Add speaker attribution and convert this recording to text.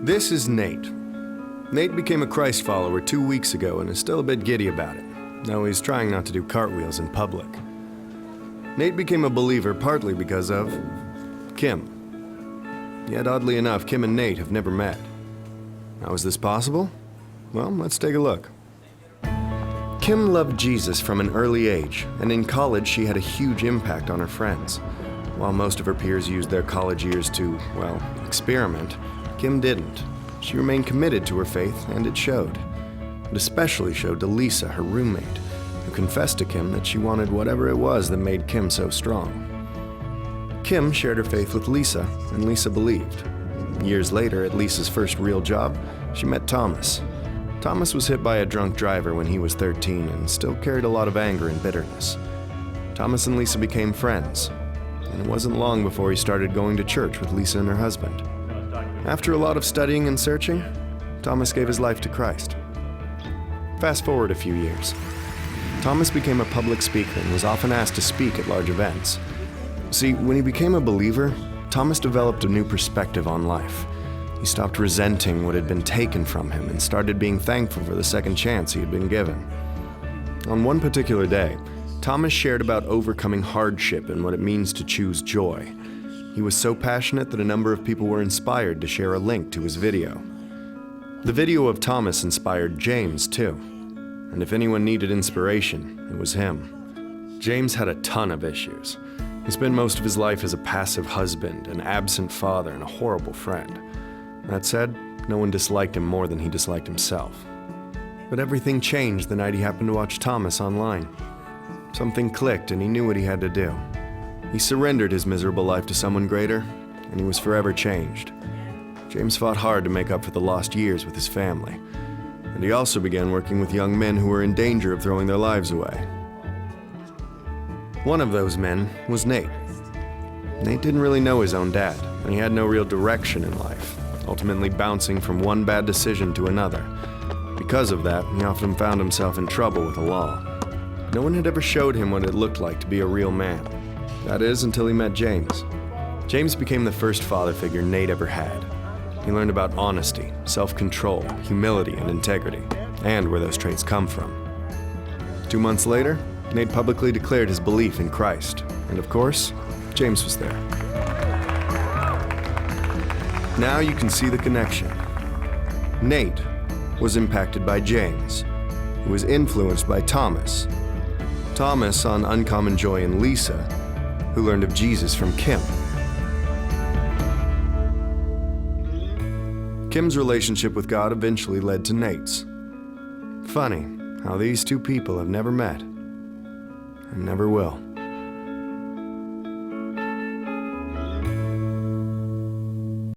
Speaker 1: This is Nate. Nate became a Christ follower 2 weeks ago and is still a bit giddy about it, though he's trying not to do cartwheels in public. Nate became a believer partly because of Kim. Yet oddly enough, Kim and Nate have never met. How is this possible? Well, let's take a look. Kim loved Jesus from an early age, and in college she had a huge impact on her friends. While most of her peers used their college years to, well, experiment, Kim didn't. She remained committed to her faith, and it showed. It especially showed to Lisa, her roommate, who confessed to Kim that she wanted whatever it was that made Kim so strong. Kim shared her faith with Lisa, and Lisa believed. Years later, at Lisa's first real job, she met Thomas. Thomas was hit by a drunk driver when he was 13 and still carried a lot of anger and bitterness. Thomas and Lisa became friends, and it wasn't long before he started going to church with Lisa and her husband. After a lot of studying and searching, Thomas gave his life to Christ. Fast forward a few years. Thomas became a public speaker and was often asked to speak at large events. See, when he became a believer, Thomas developed a new perspective on life. He stopped resenting what had been taken from him and started being thankful for the second chance he had been given. On one particular day, Thomas shared about overcoming hardship and what it means to choose joy. He was so passionate that a number of people were inspired to share a link to his video. The video of Thomas inspired James, too. And if anyone needed inspiration, it was him. James had a ton of issues. He spent most of his life as a passive husband, an absent father, and a horrible friend. That said, no one disliked him more than he disliked himself. But everything changed the night he happened to watch Thomas online. Something clicked and he knew what he had to do. He surrendered his miserable life to someone greater, and he was forever changed. James fought hard to make up for the lost years with his family, and he also began working with young men who were in danger of throwing their lives away. One of those men was Nate. Nate didn't really know his own dad, and he had no real direction in life, ultimately bouncing from one bad decision to another. Because of that, he often found himself in trouble with the law. No one had ever showed him what it looked like to be a real man. That is, until he met James. James became the first father figure Nate ever had. He learned about honesty, self-control, humility, and integrity, and where those traits come from. 2 months later, Nate publicly declared his belief in Christ, and of course, James was there. Now you can see the connection. Nate was impacted by James, who was influenced by Thomas. Thomas saw an uncommon joy in Lisa, who learned of Jesus from Kim. Kim's relationship with God eventually led to Nate's. Funny how these two people have never met and never will.